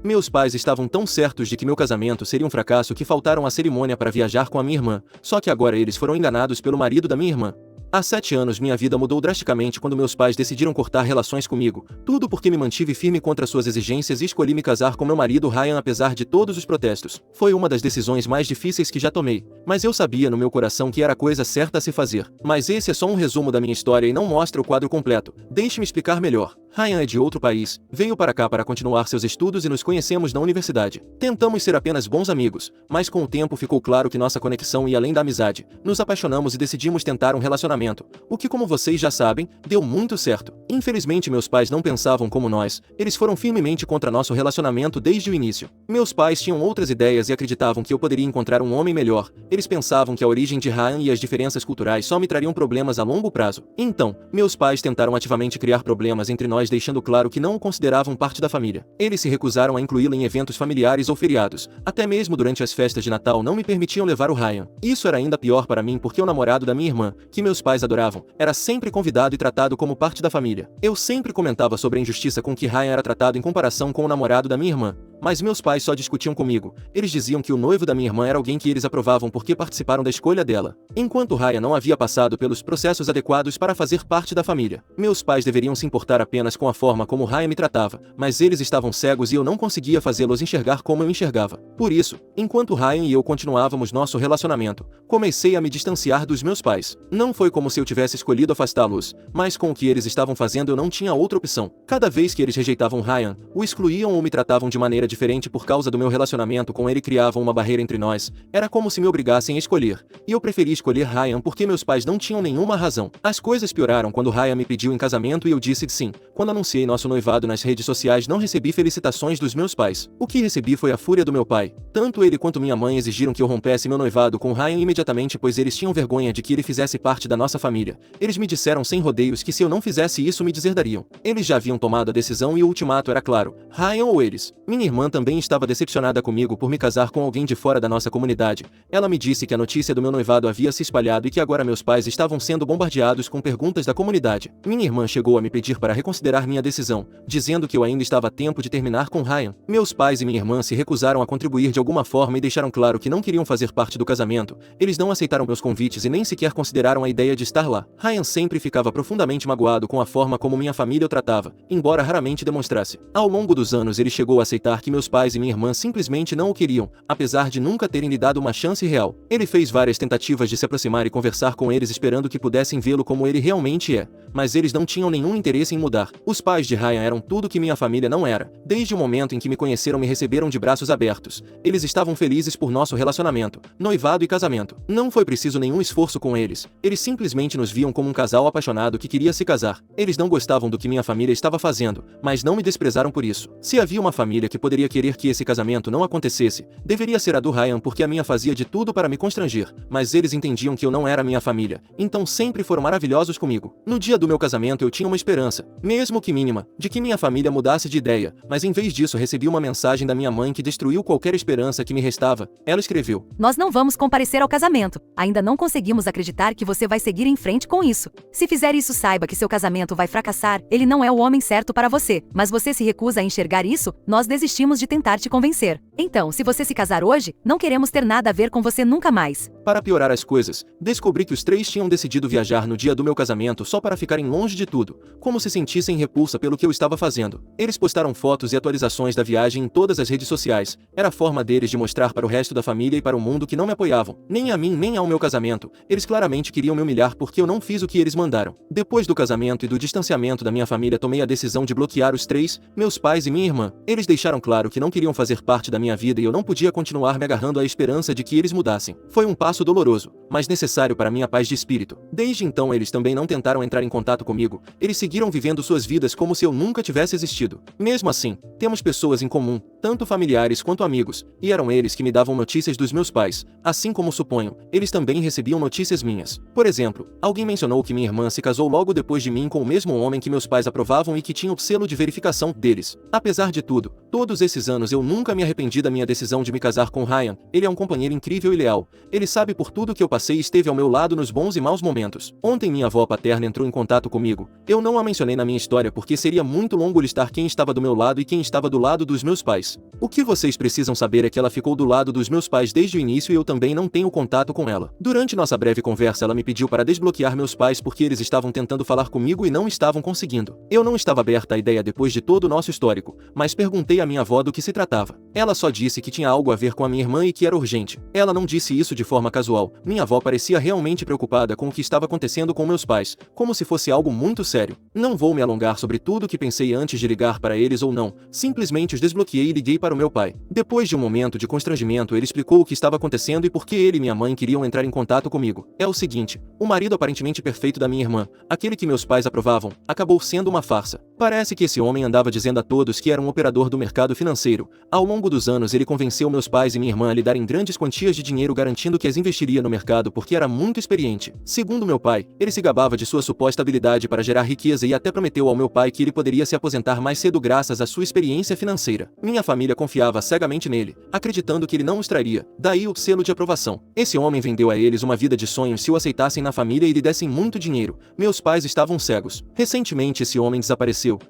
Meus pais estavam tão certos de que meu casamento seria um fracasso que faltaram à cerimônia para viajar com a minha irmã, só que agora eles foram enganados pelo marido da minha irmã. Há 7 anos minha vida mudou drasticamente quando meus pais decidiram cortar relações comigo, tudo porque me mantive firme contra suas exigências e escolhi me casar com meu marido Ryan apesar de todos os protestos. Foi uma das decisões mais difíceis que já tomei, mas eu sabia no meu coração que era a coisa certa a se fazer. Mas esse é só um resumo da minha história e não mostra o quadro completo. Deixe-me explicar melhor. Ryan é de outro país, veio para cá para continuar seus estudos e nos conhecemos na universidade. Tentamos ser apenas bons amigos, mas com o tempo ficou claro que nossa conexão ia além da amizade. Nos apaixonamos e decidimos tentar um relacionamento, o que, como vocês já sabem, deu muito certo. Infelizmente meus pais não pensavam como nós, eles foram firmemente contra nosso relacionamento desde o início. Meus pais tinham outras ideias e acreditavam que eu poderia encontrar um homem melhor. Eles pensavam que a origem de Ryan e as diferenças culturais só me trariam problemas a longo prazo. Então, meus pais tentaram ativamente criar problemas entre nós, deixando claro que não o consideravam parte da família. Eles se recusaram a incluí-lo em eventos familiares ou feriados. Até mesmo durante as festas de Natal não me permitiam levar o Ryan. Isso era ainda pior para mim porque o namorado da minha irmã, que meus pais adoravam, era sempre convidado e tratado como parte da família. Eu sempre comentava sobre a injustiça com que Ryan era tratado em comparação com o namorado da minha irmã. Mas meus pais só discutiam comigo. Eles diziam que o noivo da minha irmã era alguém que eles aprovavam porque participaram da escolha dela, enquanto Ryan não havia passado pelos processos adequados para fazer parte da família. Meus pais deveriam se importar apenas com a forma como Ryan me tratava, mas eles estavam cegos e eu não conseguia fazê-los enxergar como eu enxergava. Por isso, enquanto Ryan e eu continuávamos nosso relacionamento, comecei a me distanciar dos meus pais. Não foi como se eu tivesse escolhido afastá-los, mas com o que eles estavam fazendo eu não tinha outra opção. Cada vez que eles rejeitavam Ryan, o excluíam ou me tratavam de maneira diferente por causa do meu relacionamento com ele, criavam uma barreira entre nós. Era como se me obrigassem a escolher. E eu preferi escolher Ryan porque meus pais não tinham nenhuma razão. As coisas pioraram quando Ryan me pediu em casamento e eu disse sim. Quando anunciei nosso noivado nas redes sociais não recebi felicitações dos meus pais. O que recebi foi a fúria do meu pai. Tanto ele quanto minha mãe exigiram que eu rompesse meu noivado com Ryan imediatamente, pois eles tinham vergonha de que ele fizesse parte da nossa família. Eles me disseram sem rodeios que se eu não fizesse isso me deserdariam. Eles já haviam tomado a decisão e o ultimato era claro: Ryan ou eles. Minha irmã também estava decepcionada comigo por me casar com alguém de fora da nossa comunidade. Ela me disse que a notícia do meu noivado havia se espalhado e que agora meus pais estavam sendo bombardeados com perguntas da comunidade. Minha irmã chegou a me pedir para reconsiderar minha decisão, dizendo que eu ainda estava a tempo de terminar com Ryan. Meus pais e minha irmã se recusaram a contribuir de alguma forma e deixaram claro que não queriam fazer parte do casamento. Eles não aceitaram meus convites e nem sequer consideraram a ideia de estar lá. Ryan sempre ficava profundamente magoado com a forma como minha família o tratava, embora raramente demonstrasse. Ao longo dos anos ele chegou a aceitar que meus pais e minha irmã simplesmente não o queriam, apesar de nunca terem lhe dado uma chance real. Ele fez várias tentativas de se aproximar e conversar com eles esperando que pudessem vê-lo como ele realmente é, mas eles não tinham nenhum interesse em mudar. Os pais de Ryan eram tudo que minha família não era. Desde o momento em que me conheceram me receberam de braços abertos. Eles estavam felizes por nosso relacionamento, noivado e casamento. Não foi preciso nenhum esforço com eles. Eles simplesmente nos viam como um casal apaixonado que queria se casar. Eles não gostavam do que minha família estava fazendo, mas não me desprezaram por isso. Se havia uma família que poderia querer que esse casamento não acontecesse, deveria ser a do Ryan porque a minha fazia de tudo para me constranger, mas eles entendiam que eu não era minha família, então sempre foram maravilhosos comigo. No dia do meu casamento eu tinha uma esperança, mesmo que mínima, de que minha família mudasse de ideia, mas em vez disso recebi uma mensagem da minha mãe que destruiu qualquer esperança que me restava. Ela escreveu: "Nós não vamos comparecer ao casamento. Ainda não conseguimos acreditar que você vai seguir em frente com isso. Se fizer isso, saiba que seu casamento vai fracassar. Ele não é o homem certo para você, mas você se recusa a enxergar isso, nós desistimos de tentar te convencer. Então, se você se casar hoje, não queremos ter nada a ver com você nunca mais." Para piorar as coisas, descobri que os três tinham decidido viajar no dia do meu casamento só para ficarem longe de tudo, como se sentissem repulsa pelo que eu estava fazendo. Eles postaram fotos e atualizações da viagem em todas as redes sociais. Era a forma deles de mostrar para o resto da família e para o mundo que não me apoiavam, nem a mim nem ao meu casamento. Eles claramente queriam me humilhar porque eu não fiz o que eles mandaram. Depois do casamento e do distanciamento da minha família, tomei a decisão de bloquear os três, meus pais e minha irmã. Eles deixaram claro que não queriam fazer parte da minha vida e eu não podia continuar me agarrando à esperança de que eles mudassem. Foi um passo doloroso, mas necessário para minha paz de espírito. Desde então eles também não tentaram entrar em contato comigo. Eles seguiram vivendo suas vidas como se eu nunca tivesse existido. Mesmo assim, temos pessoas em comum, tanto familiares quanto amigos, e eram eles que me davam notícias dos meus pais. Assim como suponho, eles também recebiam notícias minhas. Por exemplo, alguém mencionou que minha irmã se casou logo depois de mim com o mesmo homem que meus pais aprovavam e que tinha o selo de verificação deles. Apesar de tudo, todos esses anos eu nunca me arrependi da minha decisão de me casar com Ryan. Ele é um companheiro incrível e leal. Ele sabe por tudo que eu passei e esteve ao meu lado nos bons e maus momentos. Ontem minha avó paterna entrou em contato comigo. Eu não a mencionei na minha história porque seria muito longo listar quem estava do meu lado e quem estava do lado dos meus pais. deles. O que vocês precisam saber é que ela ficou do lado dos meus pais desde o início e eu também não tenho contato com ela. Durante nossa breve conversa ela me pediu para desbloquear meus pais porque eles estavam tentando falar comigo e não estavam conseguindo. Eu não estava aberta à ideia depois de todo o nosso histórico, mas perguntei à minha avó do que se tratava. Ela só disse que tinha algo a ver com a minha irmã e que era urgente. Ela não disse isso de forma casual. Minha avó parecia realmente preocupada com o que estava acontecendo com meus pais, como se fosse algo muito sério. Não vou me alongar sobre tudo o que pensei antes de ligar para eles ou não, simplesmente os desbloqueei e liguei para o meu pai. Depois de um momento de constrangimento, ele explicou o que estava acontecendo e por que ele e minha mãe queriam entrar em contato comigo. É o seguinte, o marido aparentemente perfeito da minha irmã, aquele que meus pais aprovavam, acabou sendo uma farsa. Parece que esse homem andava dizendo a todos que era um operador do mercado financeiro. Ao longo dos anos ele convenceu meus pais e minha irmã a lhe darem grandes quantias de dinheiro garantindo que as investiria no mercado porque era muito experiente. Segundo meu pai, ele se gabava de sua suposta habilidade para gerar riqueza e até prometeu ao meu pai que ele poderia se aposentar mais cedo graças à sua experiência financeira. Minha família confiava cegamente nele, acreditando que ele não os traria, daí o selo de aprovação. Esse homem vendeu a eles uma vida de sonhos se o aceitassem na família e lhe dessem muito dinheiro. Meus pais estavam cegos. Recentemente esse homem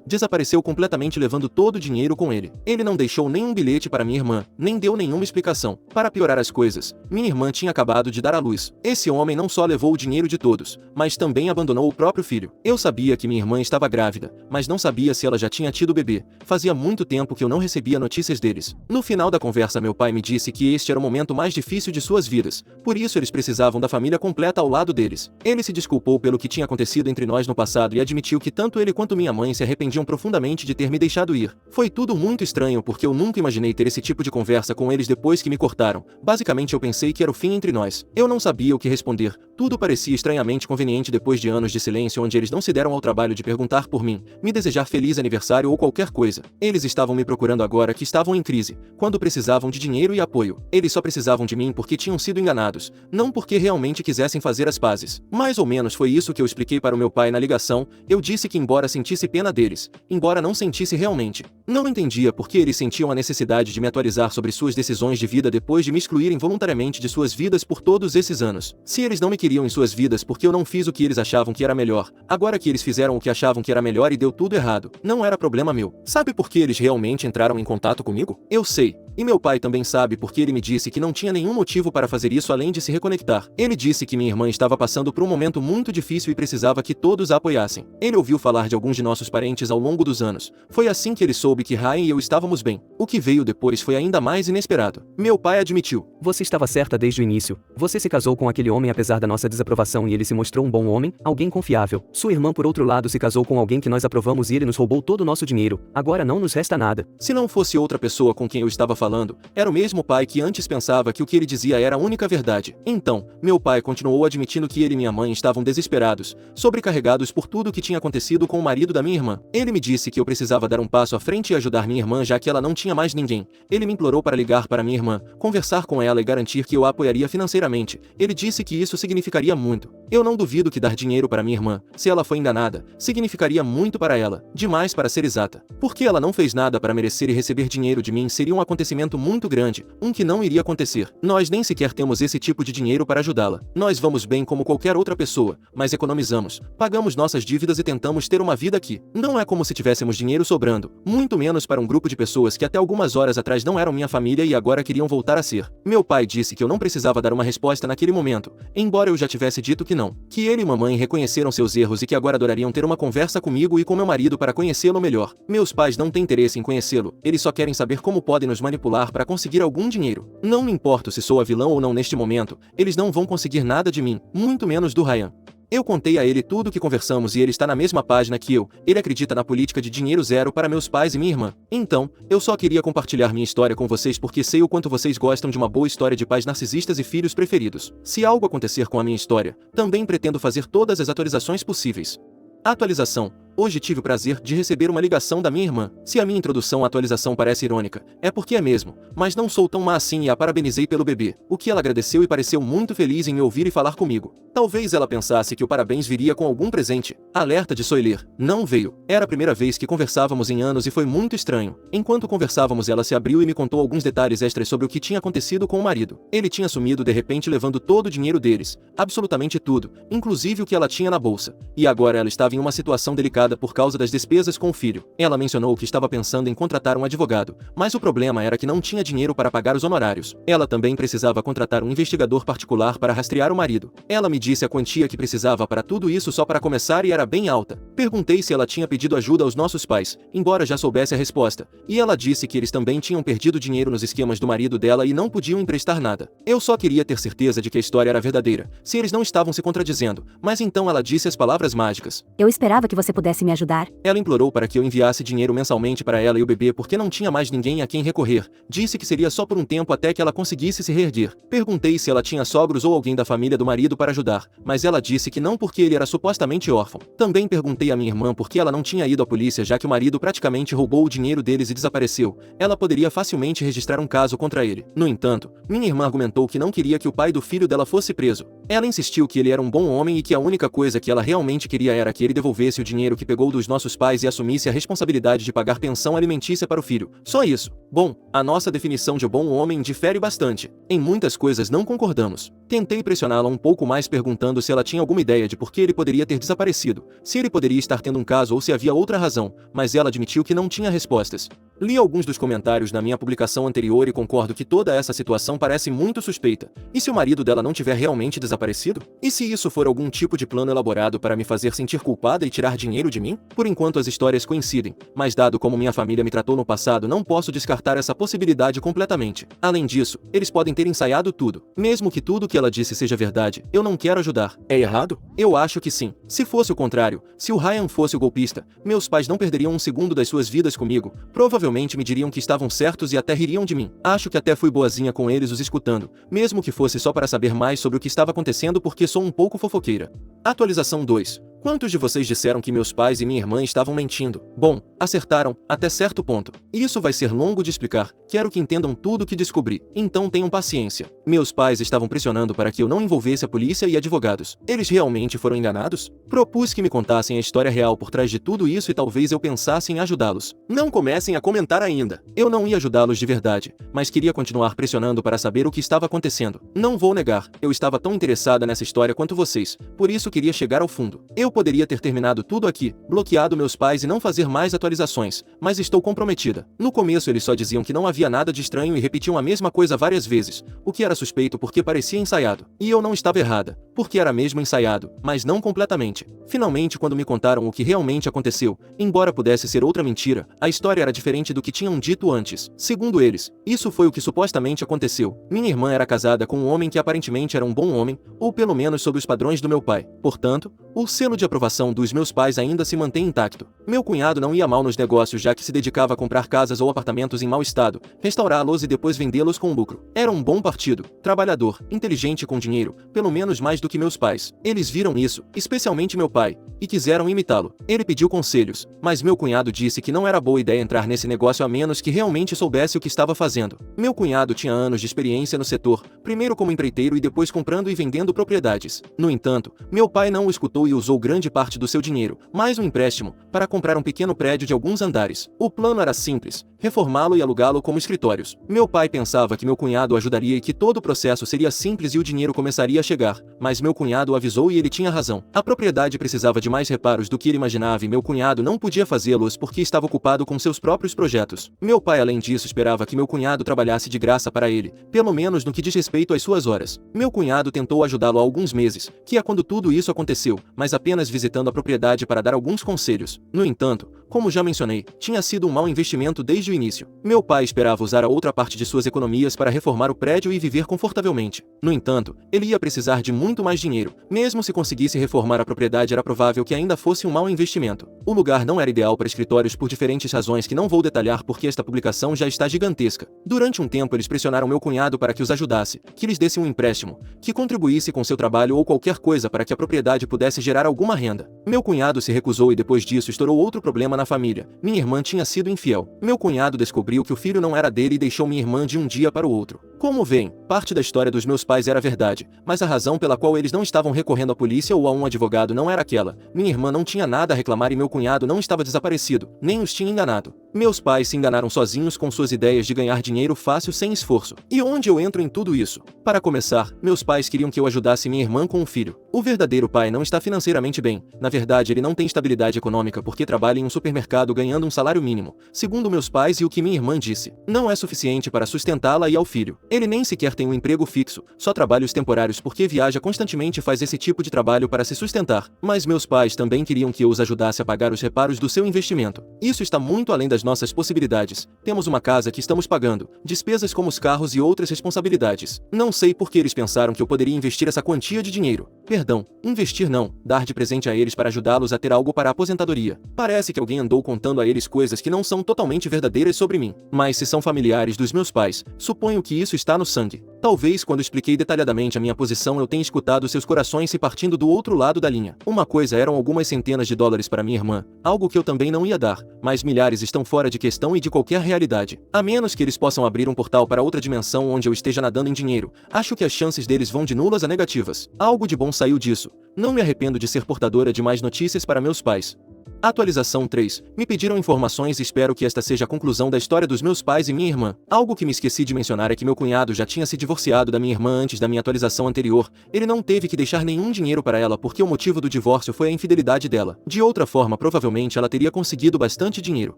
desapareceu completamente levando todo o dinheiro com ele. Ele não deixou nenhum bilhete para minha irmã, nem deu nenhuma explicação. Para piorar as coisas, minha irmã tinha acabado de dar à luz. Esse homem não só levou o dinheiro de todos, mas também abandonou o próprio filho. Eu sabia que minha irmã estava grávida, mas não sabia se ela já tinha tido bebê. Fazia muito tempo que eu não recebia notícias deles. No final da conversa meu pai me disse que este era o momento mais difícil de suas vidas, por isso eles precisavam da família completa ao lado deles. Ele se desculpou pelo que tinha acontecido entre nós no passado e admitiu que tanto ele quanto minha mãe se arrependiam profundamente de ter me deixado ir. Foi tudo muito estranho porque eu nunca imaginei ter esse tipo de conversa com eles depois que me cortaram. Basicamente eu pensei que era o fim entre nós. Eu não sabia o que responder. Tudo parecia estranhamente conveniente depois de anos de silêncio onde eles não se deram ao trabalho de perguntar por mim, me desejar feliz aniversário ou qualquer coisa. Eles estavam me procurando agora que estavam em crise, quando precisavam de dinheiro e apoio. Eles só precisavam de mim porque tinham sido enganados, não porque realmente quisessem fazer as pazes. Mais ou menos foi isso que eu expliquei para o meu pai na ligação. Eu disse que embora sentisse pena deles, embora não sentisse realmente, não entendia por que eles sentiam a necessidade de me atualizar sobre suas decisões de vida depois de me excluírem voluntariamente de suas vidas por todos esses anos. Se eles não me queriam em suas vidas porque eu não fiz o que eles achavam que era melhor, agora que eles fizeram o que achavam que era melhor e deu tudo errado, não era problema meu. Sabe por que eles realmente entraram em contato comigo? Eu sei. E meu pai também sabe porque ele me disse que não tinha nenhum motivo para fazer isso além de se reconectar. Ele disse que minha irmã estava passando por um momento muito difícil e precisava que todos a apoiassem. Ele ouviu falar de alguns de nossos parentes ao longo dos anos. Foi assim que ele soube que Ryan e eu estávamos bem. O que veio depois foi ainda mais inesperado. Meu pai admitiu. Você estava certa desde o início. Você se casou com aquele homem apesar da nossa desaprovação e ele se mostrou um bom homem, alguém confiável. Sua irmã, por outro lado, se casou com alguém que nós aprovamos e ele nos roubou todo o nosso dinheiro. Agora não nos resta nada. Se não fosse outra pessoa com quem eu estava falando, era o mesmo pai que antes pensava que o que ele dizia era a única verdade. Então, meu pai continuou admitindo que ele e minha mãe estavam desesperados, sobrecarregados por tudo o que tinha acontecido com o marido da minha irmã. Ele me disse que eu precisava dar um passo à frente e ajudar minha irmã já que ela não tinha mais ninguém. Ele me implorou para ligar para minha irmã, conversar com ela e garantir que eu a apoiaria financeiramente. Ele disse que isso significaria muito. Eu não duvido que dar dinheiro para minha irmã, se ela foi enganada, significaria muito para ela, demais para ser exata. Porque ela não fez nada para merecer e receber dinheiro de mim seria um acontecimento muito grande, um que não iria acontecer. Nós nem sequer temos esse tipo de dinheiro para ajudá-la. Nós vamos bem como qualquer outra pessoa, mas economizamos, pagamos nossas dívidas e tentamos ter uma vida aqui. Não é como se tivéssemos dinheiro sobrando, muito menos para um grupo de pessoas que até algumas horas atrás não eram minha família e agora queriam voltar a ser. Meu pai disse que eu não precisava dar uma resposta naquele momento, embora eu já tivesse dito que não. Que ele e mamãe reconheceram seus erros e que agora adorariam ter uma conversa comigo e com meu marido para conhecê-lo melhor. Meus pais não têm interesse em conhecê-lo, eles só querem saber como podem nos manipular para conseguir algum dinheiro. Não me importo se sou a vilã ou não neste momento, eles não vão conseguir nada de mim, muito menos do Ryan. Eu contei a ele tudo o que conversamos e ele está na mesma página que eu. Ele acredita na política de dinheiro zero para meus pais e minha irmã. Então, eu só queria compartilhar minha história com vocês porque sei o quanto vocês gostam de uma boa história de pais narcisistas e filhos preferidos. Se algo acontecer com a minha história, também pretendo fazer todas as atualizações possíveis. Atualização. Hoje tive o prazer de receber uma ligação da minha irmã. Se a minha introdução à atualização parece irônica, é porque é mesmo, mas não sou tão má assim e a parabenizei pelo bebê, o que ela agradeceu e pareceu muito feliz em me ouvir e falar comigo. Talvez ela pensasse que o parabéns viria com algum presente. Alerta de spoiler, não veio. Era a primeira vez que conversávamos em anos e foi muito estranho. Enquanto conversávamos ela se abriu e me contou alguns detalhes extras sobre o que tinha acontecido com o marido. Ele tinha sumido de repente levando todo o dinheiro deles, absolutamente tudo, inclusive o que ela tinha na bolsa. E agora ela estava em uma situação delicada preocupada por causa das despesas com o filho. Ela mencionou que estava pensando em contratar um advogado, mas o problema era que não tinha dinheiro para pagar os honorários. Ela também precisava contratar um investigador particular para rastrear o marido. Ela me disse a quantia que precisava para tudo isso só para começar e era bem alta. Perguntei se ela tinha pedido ajuda aos nossos pais, embora já soubesse a resposta, e ela disse que eles também tinham perdido dinheiro nos esquemas do marido dela e não podiam emprestar nada. Eu só queria ter certeza de que a história era verdadeira, se eles não estavam se contradizendo, mas então ela disse as palavras mágicas. Eu esperava que você pudesse me ajudar. Ela implorou para que eu enviasse dinheiro mensalmente para ela e o bebê porque não tinha mais ninguém a quem recorrer. Disse que seria só por um tempo até que ela conseguisse se reerguer. Perguntei se ela tinha sogros ou alguém da família do marido para ajudar, mas ela disse que não porque ele era supostamente órfão. Também perguntei à minha irmã por que ela não tinha ido à polícia já que o marido praticamente roubou o dinheiro deles e desapareceu. Ela poderia facilmente registrar um caso contra ele. No entanto, minha irmã argumentou que não queria que o pai do filho dela fosse preso. Ela insistiu que ele era um bom homem e que a única coisa que ela realmente queria era que ele devolvesse o dinheiro que pegou dos nossos pais e assumisse a responsabilidade de pagar pensão alimentícia para o filho. Só isso. Bom, a nossa definição de bom homem difere bastante. Em muitas coisas não concordamos. Tentei pressioná-la um pouco mais perguntando se ela tinha alguma ideia de por que ele poderia ter desaparecido, se ele poderia estar tendo um caso ou se havia outra razão, mas ela admitiu que não tinha respostas. Li alguns dos comentários na minha publicação anterior e concordo que toda essa situação parece muito suspeita. E se o marido dela não tiver realmente desaparecido? E se isso for algum tipo de plano elaborado para me fazer sentir culpada e tirar dinheiro de mim? Por enquanto as histórias coincidem, mas dado como minha família me tratou no passado, não posso descartar essa possibilidade completamente. Além disso, eles podem ter ensaiado tudo. Mesmo que tudo que ela disse seja verdade, eu não quero ajudar. É errado? Eu acho que sim. Se fosse o contrário, se o Ryan fosse o golpista, meus pais não perderiam um segundo das suas vidas comigo. Provavelmente me diriam que estavam certos e até ririam de mim. Acho que até fui boazinha com eles os escutando, mesmo que fosse só para saber mais sobre o que estava acontecendo porque sou um pouco fofoqueira. Atualização 2. Quantos de vocês disseram que meus pais e minha irmã estavam mentindo? Bom, acertaram, até certo ponto. Isso vai ser longo de explicar, quero que entendam tudo o que descobri, então tenham paciência. Meus pais estavam pressionando para que eu não envolvesse a polícia e advogados. Eles realmente foram enganados? Propus que me contassem a história real por trás de tudo isso e talvez eu pensasse em ajudá-los. Não comecem a comentar ainda. Eu não ia ajudá-los de verdade, mas queria continuar pressionando para saber o que estava acontecendo. Não vou negar, eu estava tão interessada nessa história quanto vocês, por isso queria chegar ao fundo. Eu poderia ter terminado tudo aqui, bloqueado meus pais e não fazer mais atualizações, mas estou comprometida. No começo eles só diziam que não havia nada de estranho e repetiam a mesma coisa várias vezes, o que era suspeito porque parecia ensaiado. E eu não estava errada, porque era mesmo ensaiado, mas não completamente. Finalmente, quando me contaram o que realmente aconteceu, embora pudesse ser outra mentira, a história era diferente do que tinham dito antes. Segundo eles, isso foi o que supostamente aconteceu. Minha irmã era casada com um homem que aparentemente era um bom homem, ou pelo menos sob os padrões do meu pai. Portanto, o selo de aprovação dos meus pais ainda se mantém intacto. Meu cunhado não ia mal nos negócios já que se dedicava a comprar casas ou apartamentos em mau estado, restaurá-los e depois vendê-los com lucro. Era um bom partido, trabalhador, inteligente e com dinheiro, pelo menos mais do que meus pais. Eles viram isso, especialmente meu pai, e quiseram imitá-lo. Ele pediu conselhos, mas meu cunhado disse que não era boa ideia entrar nesse negócio a menos que realmente soubesse o que estava fazendo. Meu cunhado tinha anos de experiência no setor, primeiro como empreiteiro e depois comprando e vendendo propriedades. No entanto, meu pai não o escutou e usou grande parte do seu dinheiro, mais um empréstimo, para comprar um pequeno prédio de alguns andares. O plano era simples, reformá-lo e alugá-lo como escritórios. Meu pai pensava que meu cunhado o ajudaria e que todo o processo seria simples e o dinheiro começaria a chegar, mas meu cunhado o avisou e ele tinha razão. A propriedade precisava de mais reparos do que ele imaginava e meu cunhado não podia fazê-los porque estava ocupado com seus próprios projetos. Meu pai, além disso, esperava que meu cunhado trabalhasse de graça para ele, pelo menos no que diz respeito às suas horas. Meu cunhado tentou ajudá-lo há alguns meses, que é quando tudo isso aconteceu, mas apenas visitando a propriedade para dar alguns conselhos. No entanto, como já mencionei, tinha sido um mau investimento desde o início. Meu pai esperava usar a outra parte de suas economias para reformar o prédio e viver confortavelmente. No entanto, ele ia precisar de muito mais dinheiro. Mesmo se conseguisse reformar a propriedade, era provável que ainda fosse um mau investimento. O lugar não era ideal para escritórios por diferentes razões que não vou detalhar porque esta publicação já está gigantesca. Durante um tempo eles pressionaram meu cunhado para que os ajudasse, que lhes desse um empréstimo, que contribuísse com seu trabalho ou qualquer coisa para que a propriedade pudesse gerar alguma renda. Meu cunhado se recusou e depois disso estourou outro problema na família. Minha irmã tinha sido infiel. Meu cunhado descobriu que o filho não era dele e deixou minha irmã de um dia para o outro. Como veem, parte da história dos meus pais era verdade, mas a razão pela qual eles não estavam recorrendo à polícia ou a um advogado não era aquela. Minha irmã não tinha nada a reclamar e meu cunhado não estava desaparecido, nem os tinha enganado. Meus pais se enganaram sozinhos com suas ideias de ganhar dinheiro fácil sem esforço. E onde eu entro em tudo isso? Para começar, meus pais queriam que eu ajudasse minha irmã com um filho. O verdadeiro pai não está financeiramente bem. Na verdade, ele não tem estabilidade econômica porque trabalha em um supermercado ganhando um salário mínimo. Segundo meus pais e o que minha irmã disse, não é suficiente para sustentá-la e ao filho. Ele nem sequer tem um emprego fixo, só trabalhos temporários porque viaja constantemente e faz esse tipo de trabalho para se sustentar. Mas meus pais também queriam que eu os ajudasse a pagar os reparos do seu investimento. Isso está muito além das nossas possibilidades. Temos uma casa que estamos pagando, despesas como os carros e outras responsabilidades. Não sei por que eles pensaram que eu poderia investir essa quantia de dinheiro. Perdão, investir não, dar de presente a eles para ajudá-los a ter algo para a aposentadoria. Parece que alguém andou contando a eles coisas que não são totalmente verdadeiras sobre mim. Mas se são familiares dos meus pais, suponho que isso está no sangue. Talvez quando expliquei detalhadamente a minha posição eu tenha escutado seus corações se partindo do outro lado da linha. Uma coisa eram algumas centenas de dólares para minha irmã, algo que eu também não ia dar, mas milhares estão fora de questão e de qualquer realidade. A menos que eles possam abrir um portal para outra dimensão onde eu esteja nadando em dinheiro, acho que as chances deles vão de nulas a negativas. Algo de bom saiu disso. Não me arrependo de ser portadora de mais notícias para meus pais. Atualização 3. Me pediram informações e espero que esta seja a conclusão da história dos meus pais e minha irmã. Algo que me esqueci de mencionar é que meu cunhado já tinha se divorciado da minha irmã antes da minha atualização anterior. Ele não teve que deixar nenhum dinheiro para ela porque o motivo do divórcio foi a infidelidade dela. De outra forma, provavelmente ela teria conseguido bastante dinheiro.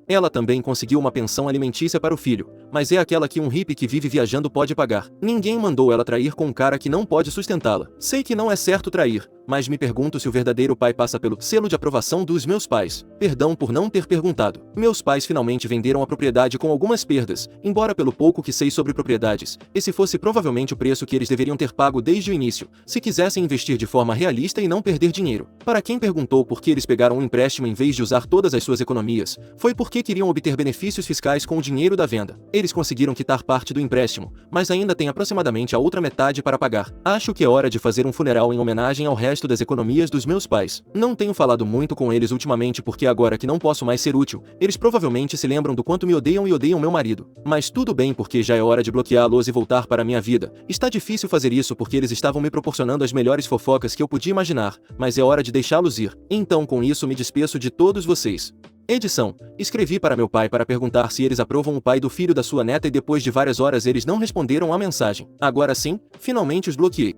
Ela também conseguiu uma pensão alimentícia para o filho, mas é aquela que um hippie que vive viajando pode pagar. Ninguém mandou ela trair com um cara que não pode sustentá-la. Sei que não é certo trair, mas me pergunto se o verdadeiro pai passa pelo selo de aprovação dos meus pais. Perdão por não ter perguntado. Meus pais finalmente venderam a propriedade com algumas perdas, embora pelo pouco que sei sobre propriedades, esse fosse provavelmente o preço que eles deveriam ter pago desde o início, se quisessem investir de forma realista e não perder dinheiro. Para quem perguntou por que eles pegaram um empréstimo em vez de usar todas as suas economias, foi porque queriam obter benefícios fiscais com o dinheiro da venda. Eles conseguiram quitar parte do empréstimo, mas ainda têm aproximadamente a outra metade para pagar. Acho que é hora de fazer um funeral em homenagem ao resto das economias dos meus pais. Não tenho falado muito com eles ultimamente porque agora que não posso mais ser útil, eles provavelmente se lembram do quanto me odeiam e odeiam meu marido. Mas tudo bem porque já é hora de bloqueá-los e voltar para a minha vida. Está difícil fazer isso porque eles estavam me proporcionando as melhores fofocas que eu podia imaginar, mas é hora de deixá-los ir. Então com isso me despeço de todos vocês. Edição. Escrevi para meu pai para perguntar se eles aprovam o pai do filho da sua neta e depois de várias horas eles não responderam à mensagem. Agora sim, finalmente os bloqueei.